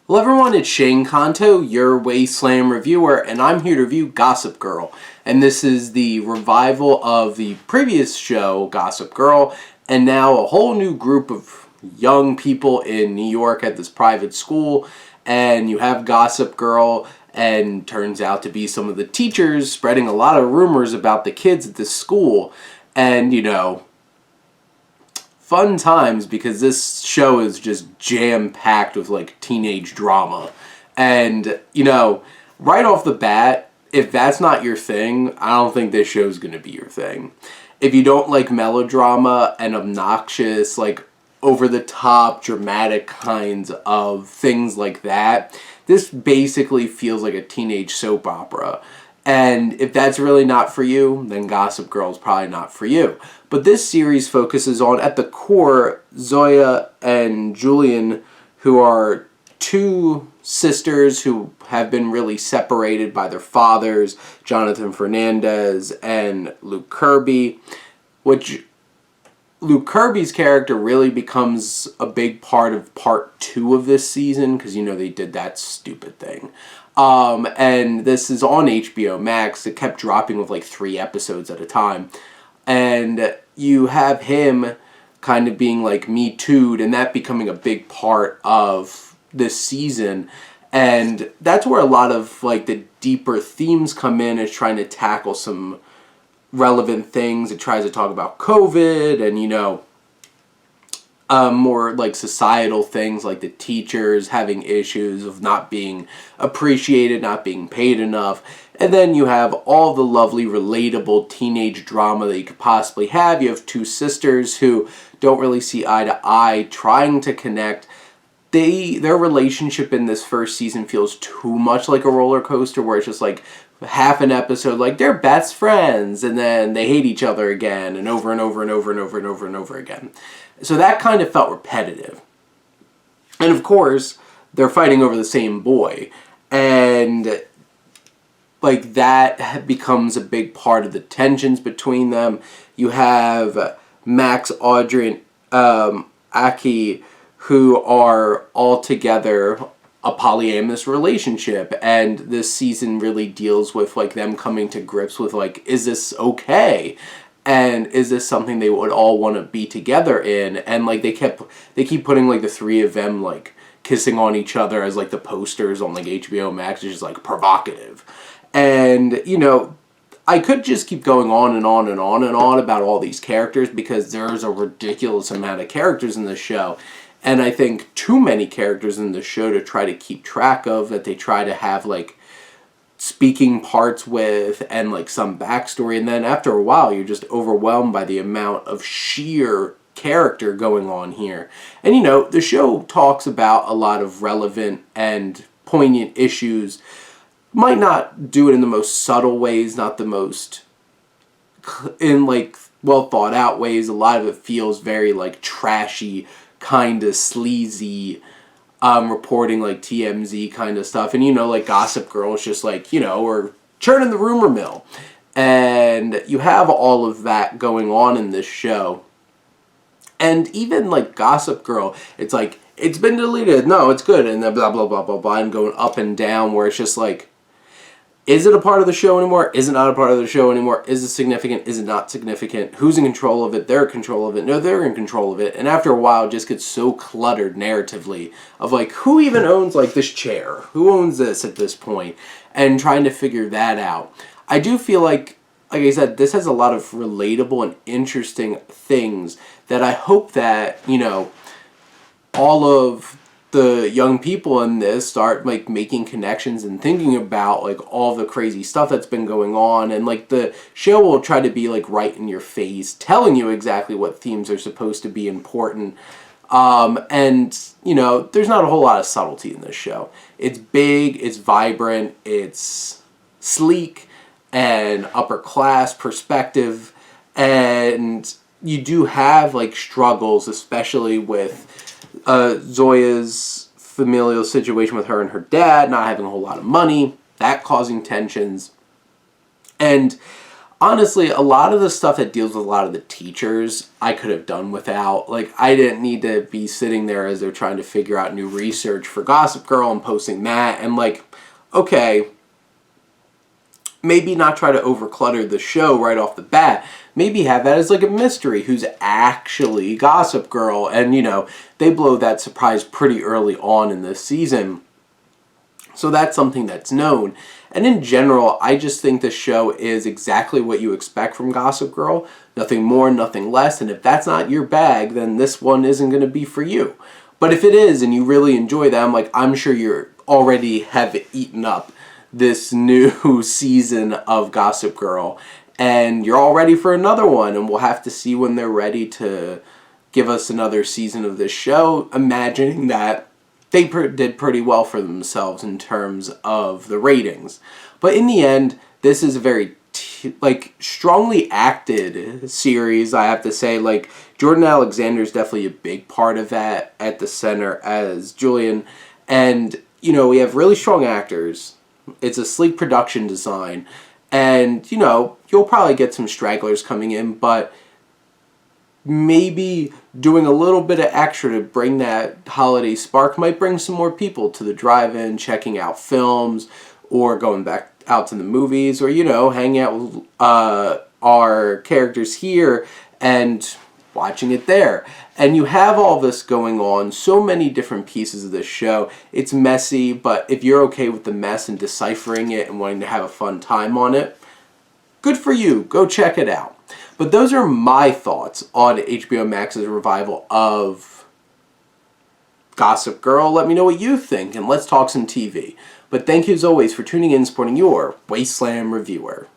Hello everyone, it's Shane Kanto, your Wasteland reviewer, and I'm here to review Gossip Girl. And this is the revival of the previous show, Gossip Girl, and now a whole new group of young people in New York at this private school. And you have Gossip Girl, and turns out to be some of the teachers spreading a lot of rumors about the kids at this school. And, fun times, because this show is just jam-packed with like teenage drama. And right off the bat, if that's not your thing, I don't think this show's gonna be your thing. If you don't like melodrama and obnoxious, like over-the-top dramatic kinds of things like that, this basically feels like a teenage soap opera. And if that's really not for you, then Gossip Girl is probably not for you. But this series focuses on, at the core, Zoya and Julian, who are two sisters who have been really separated by their fathers, Jonathan Fernandez and Luke Kirby, which Luke Kirby's character really becomes a big part of part 2 of this season, because they did that stupid thing. And this is on HBO Max. It kept dropping with like 3 episodes at a time. And you have him kind of being like Me Too'd, and that becoming a big part of this season. And that's where a lot of like the deeper themes come in, is trying to tackle some relevant things. It tries to talk about COVID and, more like societal things, like the teachers having issues of not being appreciated, not being paid enough. And then you have all the lovely, relatable teenage drama that you could possibly have. You have two sisters who don't really see eye to eye, trying to connect. Their relationship in this first season feels too much like a roller coaster, where it's just like half an episode like they're best friends, and then they hate each other again, and over and over and over and over and over and over again. So that kind of felt repetitive. And of course, they're fighting over the same boy. And like that becomes a big part of the tensions between them. You have Max, Audrey, and Aki, who are all together a polyamorous relationship, and this season really deals with like them coming to grips with like, is this okay? And is this something they would all want to be together in? And like they keep putting like the 3 of them like kissing on each other as like the posters on like HBO Max, which is like provocative. And I could just keep going on and on and on and on about all these characters, because there's a ridiculous amount of characters in this show. And I think too many characters in the show to try to keep track of, that they try to have like speaking parts with and like some backstory. And then after a while, you're just overwhelmed by the amount of sheer character going on here. And the show talks about a lot of relevant and poignant issues. Might not do it in the most subtle ways, not the most in like well thought out ways. A lot of it feels very like trashy, kind of sleazy, reporting like TMZ kind of stuff. And like Gossip Girl is just like, we're churning the rumor mill. And you have all of that going on in this show. And even like Gossip Girl, it's like, it's been deleted, no, it's good, and then blah blah blah blah blah, and going up and down, where it's just like, is it a part of the show anymore? Is it not a part of the show anymore? Is it significant? Is it not significant? Who's in control of it? They're in control of it. No, they're in control of it. And after a while, it just gets so cluttered narratively of like, who even owns like this chair? Who owns this at this point? And trying to figure that out. I do feel like I said, this has a lot of relatable and interesting things that I hope that, all of the young people in this start like making connections and thinking about like all the crazy stuff that's been going on. And like the show will try to be like right in your face, telling you exactly what themes are supposed to be important. And there's not a whole lot of subtlety in this show. It's big, it's vibrant, it's sleek and upper class perspective. And you do have like struggles, especially with Zoya's familial situation with her and her dad, not having a whole lot of money, that causing tensions. And honestly, a lot of the stuff that deals with a lot of the teachers, I could have done without. Like, I didn't need to be sitting there as they're trying to figure out new research for Gossip Girl and posting that. And, like, okay, maybe not try to overclutter the show right off the bat. Maybe have that as, like, a mystery. Who's actually Gossip Girl? And, you know, they blow that surprise pretty early on in this season. So that's something that's known. And in general, I just think the show is exactly what you expect from Gossip Girl. Nothing more, nothing less. And if that's not your bag, then this one isn't going to be for you. But if it is and you really enjoy them, I'm sure you already have eaten up this new season of Gossip Girl. And you're all ready for another one. And we'll have to see when they're ready to give us another season of this show. Imagining that they did pretty well for themselves in terms of the ratings. But in the end, this is a very strongly acted series, I have to say. Like, Jordan Alexander is definitely a big part of that at the center as Julian. And, you know, we have really strong actors. It's a sleek production design. And, you know, you'll probably get some stragglers coming in, but maybe doing a little bit of extra to bring that holiday spark might bring some more people to the drive-in, checking out films, or going back out to the movies, or, you know, hanging out with our characters here and watching it there. And you have all this going on, so many different pieces of this show. It's messy, but if you're okay with the mess and deciphering it and wanting to have a fun time on it, good for you. Go check it out. But those are my thoughts on HBO Max's revival of Gossip Girl. Let me know what you think, and let's talk some TV. But thank you as always for tuning in and supporting your Wasteland reviewer.